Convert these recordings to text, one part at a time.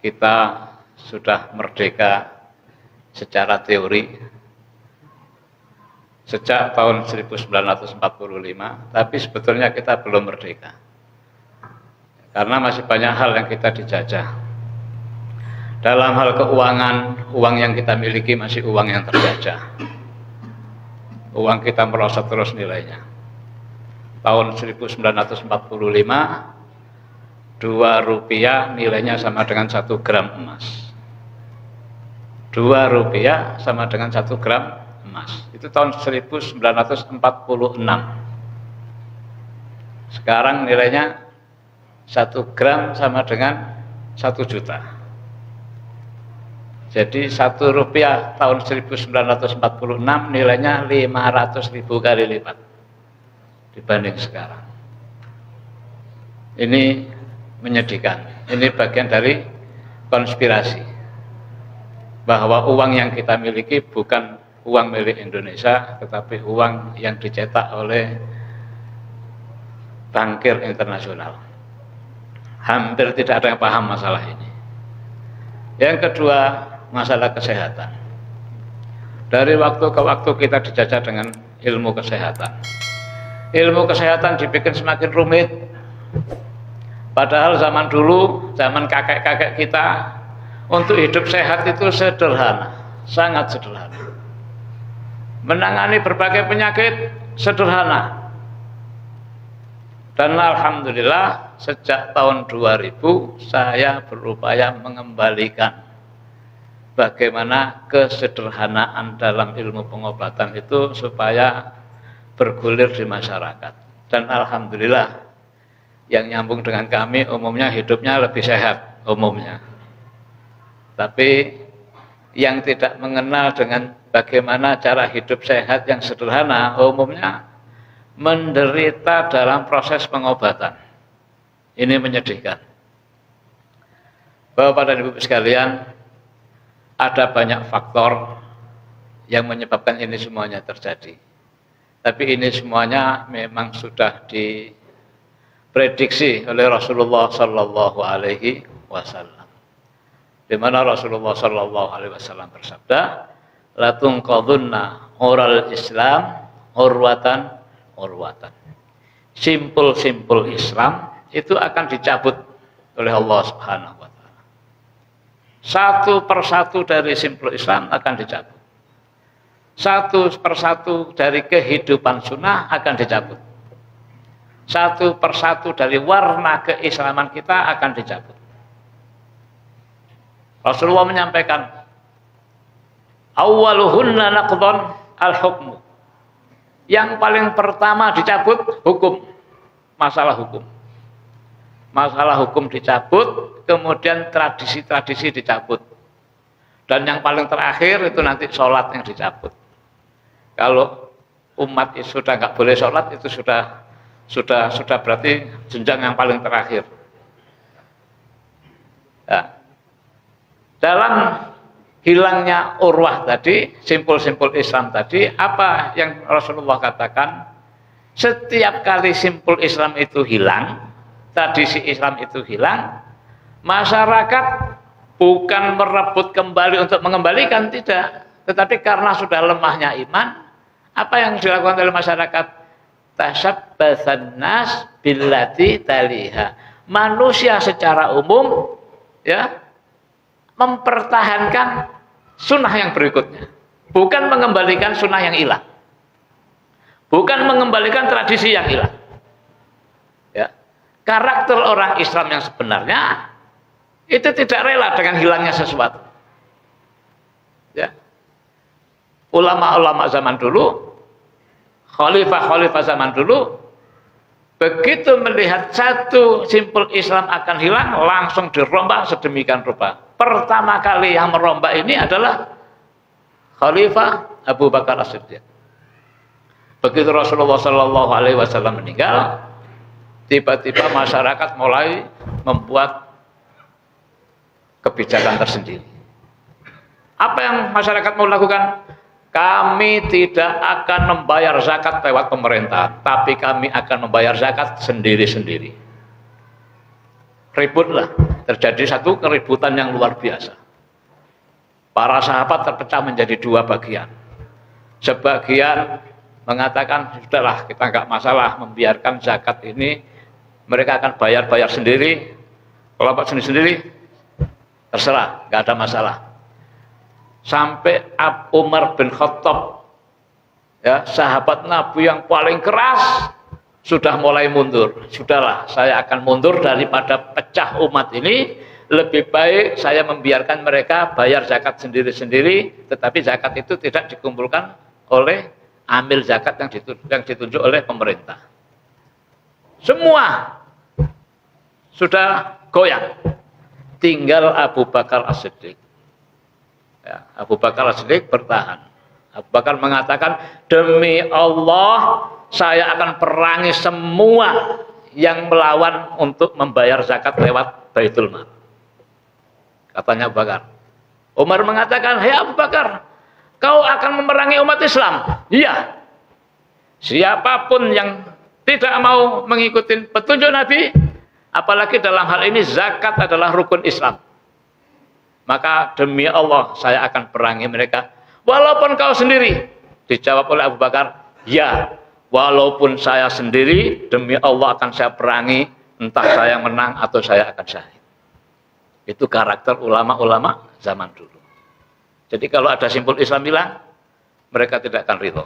kita sudah merdeka secara teori sejak tahun 1945, tapi sebetulnya kita belum merdeka. Karena masih banyak hal yang kita dijajah. Dalam hal keuangan, uang yang kita miliki masih uang yang terjajah. Uang kita merosot terus nilainya. Tahun 1945, 2 rupiah nilainya sama dengan 1 gram emas. 2 rupiah sama dengan 1 gram emas. Itu tahun 1946. Sekarang nilainya 1 gram sama dengan 1 juta. Jadi 1 rupiah tahun 1946 nilainya 500.000 kali lipat dibanding sekarang. Ini menyedihkan. Ini bagian dari konspirasi bahwa uang yang kita miliki bukan uang milik Indonesia, tetapi uang yang dicetak oleh bankir internasional. Hampir tidak ada yang paham masalah ini. Yang kedua, masalah kesehatan. Dari waktu ke waktu kita dijajah dengan ilmu kesehatan. Ilmu kesehatan dibikin semakin rumit. Padahal zaman dulu, zaman kakek-kakek kita, untuk hidup sehat itu sederhana, sangat sederhana. Menangani berbagai penyakit sederhana. Dan alhamdulillah sejak tahun 2000 saya berupaya mengembalikan bagaimana kesederhanaan dalam ilmu pengobatan itu supaya bergulir di masyarakat. Dan alhamdulillah yang nyambung dengan kami umumnya hidupnya lebih sehat umumnya. Tapi yang tidak mengenal dengan bagaimana cara hidup sehat yang sederhana umumnya menderita dalam proses pengobatan. Ini menyedihkan. Bapak dan Ibu sekalian, ada banyak faktor yang menyebabkan ini semuanya terjadi. Tapi ini semuanya memang sudah diprediksi oleh Rasulullah Sallallahu Alaihi Wasallam. Di mana Rasulullah Sallallahu Alaihi Wasallam bersabda, "La tunqadhunna oral Islam urwatan urwatan." Simpul-simpul Islam itu akan dicabut oleh Allah Subhanahu wa taala. Satu persatu dari simpul Islam akan dicabut. Satu persatu dari kehidupan sunnah akan dicabut. Satu persatu dari warna keislaman kita akan dicabut. Rasulullah menyampaikan, awwaluhunna naqdhan al-hukmu. Yang paling pertama dicabut hukum, masalah hukum. Masalah hukum dicabut, kemudian tradisi-tradisi dicabut. Dan yang paling terakhir itu nanti sholat yang dicabut. Kalau umat itu sudah nggak boleh sholat, itu sudah berarti jenjang yang paling terakhir. Nah, dalam hilangnya urwah tadi, simpul-simpul Islam tadi, apa yang Rasulullah katakan? Setiap kali simpul Islam itu hilang, tradisi Islam itu hilang, masyarakat bukan merebut kembali untuk mengembalikan, tidak, tetapi karena sudah lemahnya iman, apa yang dilakukan oleh masyarakat? Tashabbatsan nas billati taliha. Manusia secara umum ya mempertahankan sunnah yang berikutnya, bukan mengembalikan sunnah yang hilang, bukan mengembalikan tradisi yang hilang. Ya. Karakter orang Islam yang sebenarnya itu tidak rela dengan hilangnya sesuatu. Ya. Ulama-ulama zaman dulu, khalifah-khalifah zaman dulu, begitu melihat satu simpul Islam akan hilang, langsung dirombak sedemikian rupa. Pertama kali yang merombak ini adalah Khalifah Abu Bakar As-Siddiq. Begitu Rasulullah Sallallahu Alaihi Wasallam meninggal, tiba-tiba masyarakat mulai membuat kebijakan tersendiri. Apa yang masyarakat mau lakukan? Kami tidak akan membayar zakat lewat pemerintah, tapi kami akan membayar zakat sendiri-sendiri. ribut lah, terjadi satu keributan yang luar biasa. Para sahabat terpecah menjadi dua bagian. Sebagian mengatakan sudahlah, kita nggak masalah membiarkan zakat ini, mereka akan bayar sendiri, kelompok sendiri terserah, nggak ada masalah. Sampai Umar bin Khattab, ya, sahabat Nabi yang paling keras, sudah mulai mundur. Sudahlah, saya akan mundur daripada pecah umat ini. Lebih baik saya membiarkan mereka bayar zakat sendiri-sendiri, tetapi zakat itu tidak dikumpulkan oleh amil zakat yang ditunjuk oleh pemerintah. Semua sudah goyang, tinggal Abu Bakar As-Siddiq. Ya, Abu Bakar As-Siddiq bertahan. Abu Bakar mengatakan, demi Allah saya akan perangi semua yang melawan untuk membayar zakat lewat Baitul Mal. Katanya Abu Bakar. Umar mengatakan, hei Abu Bakar, kau akan memerangi umat Islam? Iya. Siapapun yang tidak mau mengikuti petunjuk Nabi, apalagi dalam hal ini zakat adalah rukun Islam, maka demi Allah saya akan perangi mereka. Walaupun kau sendiri. Dijawab oleh Abu Bakar, ya, walaupun saya sendiri, demi Allah akan saya perangi, entah saya menang atau saya akan syahid. Itu karakter ulama-ulama zaman dulu. Jadi kalau ada simpul Islam hilang, mereka tidak akan ridho.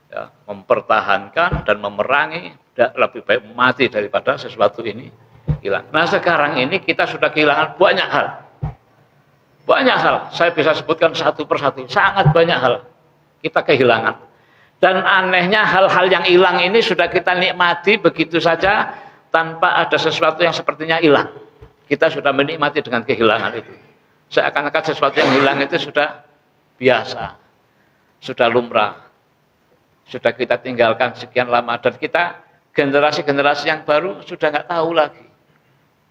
Ya, mempertahankan dan memerangi, lebih baik mati daripada sesuatu ini hilang. Nah sekarang ini kita sudah kehilangan banyak hal. Banyak hal, saya bisa sebutkan satu persatu, sangat banyak hal kita kehilangan. Dan anehnya hal-hal yang hilang ini sudah kita nikmati begitu saja tanpa ada sesuatu yang sepertinya hilang. Kita sudah menikmati dengan kehilangan itu. Seakan-akan sesuatu yang hilang itu sudah biasa, sudah lumrah, sudah kita tinggalkan sekian lama, dan kita generasi-generasi yang baru sudah nggak tahu lagi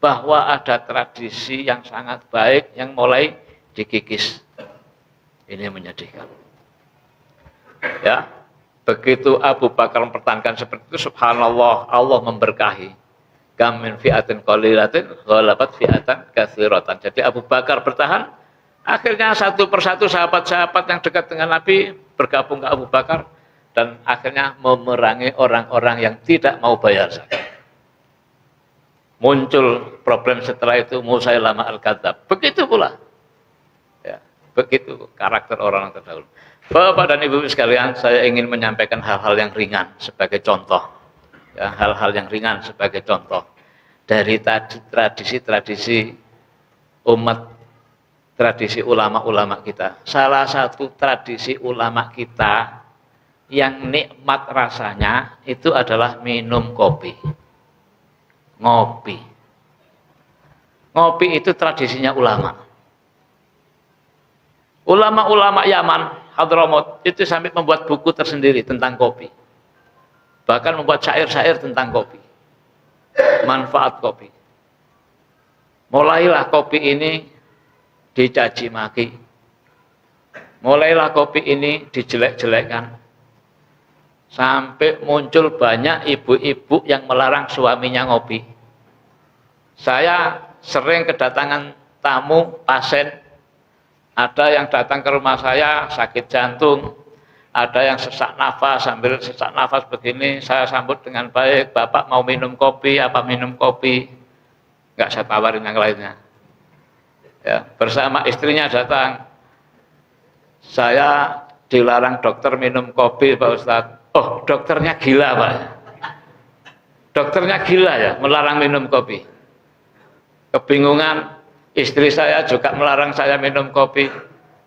bahwa ada tradisi yang sangat baik yang mulai dikikis. Ini menyedihkan. Ya, begitu Abu Bakar mempertahankan seperti itu, subhanallah, Allah memberkahi. Kam min fi'atin qalilatin ghalabat fi'atan katsiratan. Jadi Abu Bakar bertahan, akhirnya satu persatu sahabat-sahabat yang dekat dengan Nabi bergabung ke Abu Bakar, dan akhirnya memerangi orang-orang yang tidak mau bayar zakat. Muncul problem setelah itu, Musailamah Al-Kadzdzab. Begitu pula. Ya, begitu karakter orang terdahulu. Bapak dan Ibu sekalian, saya ingin menyampaikan hal-hal yang ringan sebagai contoh. Ya, hal-hal yang ringan sebagai contoh dari tradisi-tradisi umat, tradisi ulama-ulama kita. Salah satu tradisi ulama kita yang nikmat rasanya itu adalah minum kopi. Ngopi. Ngopi itu tradisinya ulama. Ulama-ulama Yaman, Hadramaut itu sampai membuat buku tersendiri tentang kopi. Bahkan membuat syair-syair tentang kopi, manfaat kopi. Mulailah kopi ini dicaci maki, mulailah kopi ini dijelek-jelekkan, sampai muncul banyak ibu-ibu yang melarang suaminya ngopi. Saya sering kedatangan tamu, pasien, ada yang datang ke rumah saya sakit jantung, ada yang sesak nafas, sambil sesak nafas begini, saya sambut dengan baik, Bapak mau minum kopi, apa minum kopi? Enggak, saya tawarin yang lainnya. Ya, bersama istrinya datang, saya dilarang dokter minum kopi Pak Ustadz. Oh, dokternya gila Pak. Dokternya gila ya, melarang minum kopi. Kebingungan, istri saya juga melarang saya minum kopi.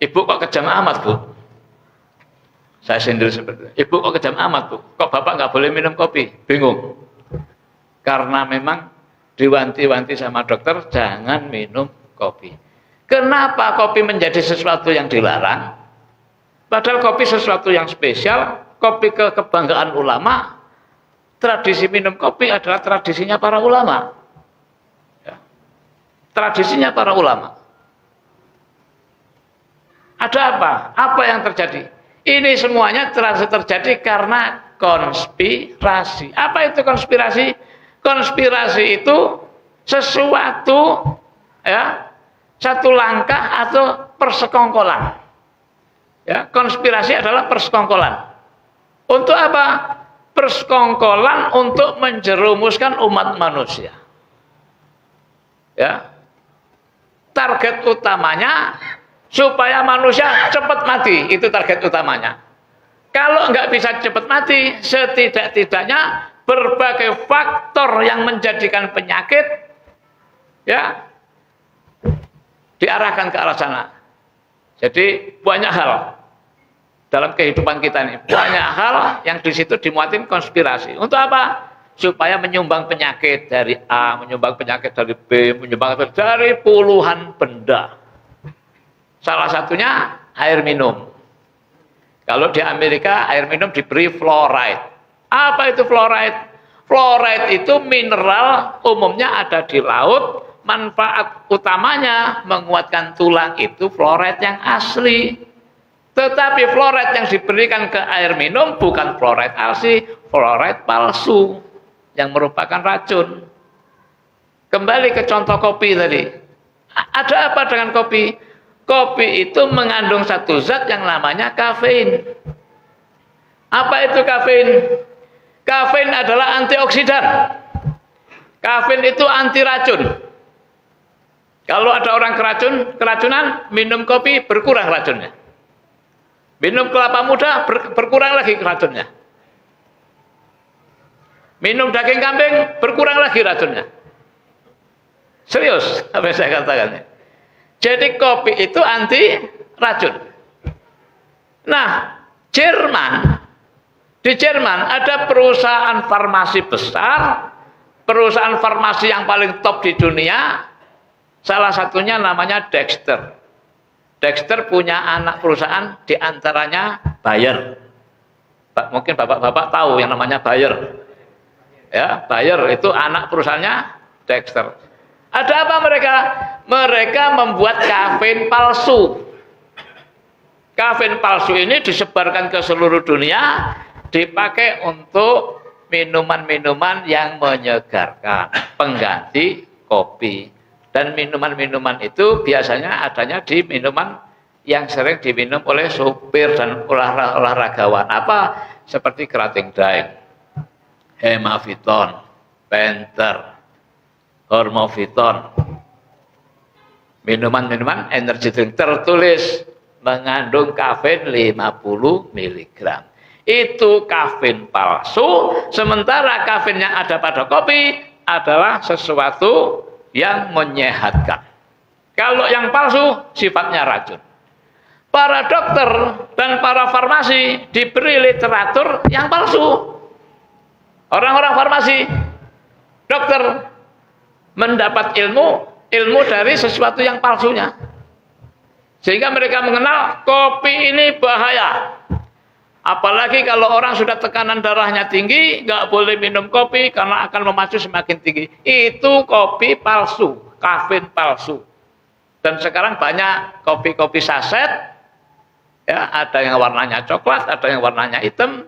Ibu kok kejam amat Bu? Saya sendiri seperti itu. Ibu kok kejam amat Bu? Kok Bapak nggak boleh minum kopi? Bingung. Karena memang diwanti-wanti sama dokter jangan minum kopi. Kenapa kopi menjadi sesuatu yang dilarang? Padahal kopi sesuatu yang spesial, kopi kebanggaan ulama. Tradisi minum kopi adalah tradisinya para ulama. Ya. Tradisinya para ulama. Ada apa? Apa yang terjadi? Ini semuanya terjadi karena konspirasi. Apa itu konspirasi? Konspirasi itu sesuatu ya, satu langkah atau persekongkolan. Ya, konspirasi adalah persekongkolan. Untuk apa? Persekongkolan untuk menjerumuskan umat manusia. Ya. Target utamanya supaya manusia cepat mati, itu target utamanya. Kalau nggak bisa cepat mati, setidak-tidaknya berbagai faktor yang menjadikan penyakit ya diarahkan ke arah sana. Jadi banyak hal dalam kehidupan kita ini, banyak hal yang di situ dimuatin konspirasi. Untuk apa? Supaya menyumbang penyakit dari A, menyumbang penyakit dari B, menyumbang dari puluhan benda. Salah satunya air minum. Kalau di Amerika air minum diberi fluoride. Apa itu fluoride? Fluoride itu mineral umumnya ada di laut. Manfaat utamanya menguatkan tulang, itu fluoride yang asli. Tetapi fluoride yang diberikan ke air minum bukan fluoride asli, fluoride palsu yang merupakan racun. Kembali ke contoh kopi tadi. Ada apa dengan kopi? Kopi itu mengandung satu zat yang namanya kafein. Apa itu kafein? Kafein adalah antioksidan. Kafein itu anti racun. Kalau ada orang keracunan, minum kopi berkurang racunnya. Minum kelapa muda berkurang lagi racunnya. Minum daging kambing berkurang lagi racunnya. Serius, apa yang saya katakan. Jadi kopi itu anti racun. Nah, di Jerman ada perusahaan farmasi besar, perusahaan farmasi yang paling top di dunia. Salah satunya namanya Dexter. Dexter punya anak perusahaan, diantaranya Bayer. Mungkin bapak-bapak tahu yang namanya Bayer. Ya, Bayer itu anak perusahaannya Dexter. Ada apa mereka? Mereka membuat kafein palsu. Kafein palsu ini disebarkan ke seluruh dunia, dipakai untuk minuman-minuman yang menyegarkan, pengganti kopi. Dan minuman-minuman itu biasanya adanya di minuman yang sering diminum oleh supir dan olahragawan. Apa? Seperti kerating daeng, hemaviton, penter, hormoviton. Minuman-minuman energi drink tertulis mengandung kafein 50 mg. Itu kafein palsu, sementara kafein yang ada pada kopi adalah sesuatu yang menyehatkan. Kalau yang palsu sifatnya racun. Para dokter dan para farmasi diberi literatur yang palsu. Orang-orang farmasi, dokter mendapat ilmu dari sesuatu yang palsunya. Sehingga mereka mengenal kopi ini bahaya. Apalagi kalau orang sudah tekanan darahnya tinggi, nggak boleh minum kopi karena akan memacu semakin tinggi. Itu kopi palsu, kafein palsu. Dan sekarang banyak kopi-kopi saset, ya, ada yang warnanya coklat, ada yang warnanya hitam.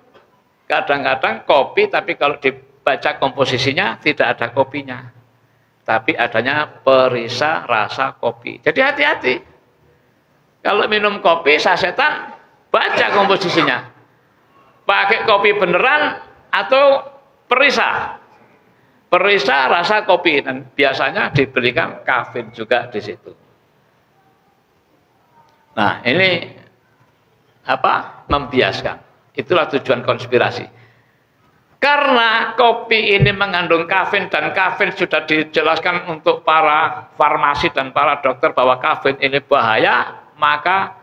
Kadang-kadang kopi, tapi kalau dibaca komposisinya tidak ada kopinya, tapi adanya perisa rasa kopi. Jadi hati-hati. Kalau minum kopi sasetan, baca komposisinya. Pakai kopi beneran atau perisa. Perisa rasa kopi, dan biasanya diberikan kafein juga di situ. Nah, ini apa? Membiaskan. Itulah tujuan konspirasi. Karena kopi ini mengandung kafein, dan kafein sudah dijelaskan untuk para farmasi dan para dokter bahwa kafein ini bahaya, maka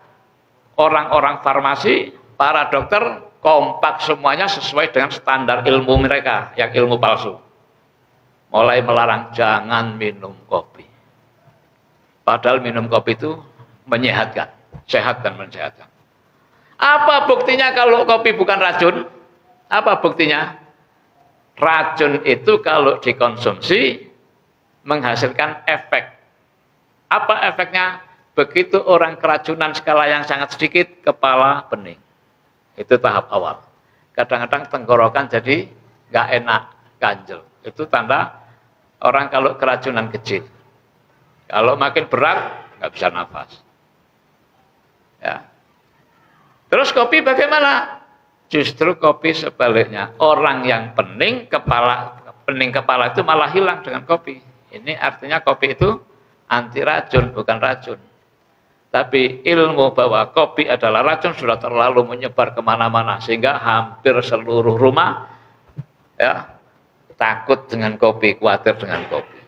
orang-orang farmasi, para dokter kompak semuanya sesuai dengan standar ilmu mereka yang ilmu palsu. Mulai melarang jangan minum kopi. Padahal minum kopi itu menyehatkan, sehat dan mensehatkan. Apa buktinya kalau kopi bukan racun? Apa buktinya? Racun itu kalau dikonsumsi menghasilkan efek. Apa efeknya? Begitu orang keracunan skala yang sangat sedikit, kepala pening. Itu tahap awal. Kadang-kadang tenggorokan jadi nggak enak, ganjel. Itu tanda orang kalau keracunan kecil. Kalau makin berat nggak bisa nafas. Ya. Terus kopi bagaimana? Justru kopi sebaliknya. Orang yang pening kepala itu malah hilang dengan kopi. Ini artinya kopi itu anti racun, bukan racun. Tapi ilmu bahwa kopi adalah racun sudah terlalu menyebar kemana-mana sehingga hampir seluruh rumah ya takut dengan kopi, khawatir dengan kopi.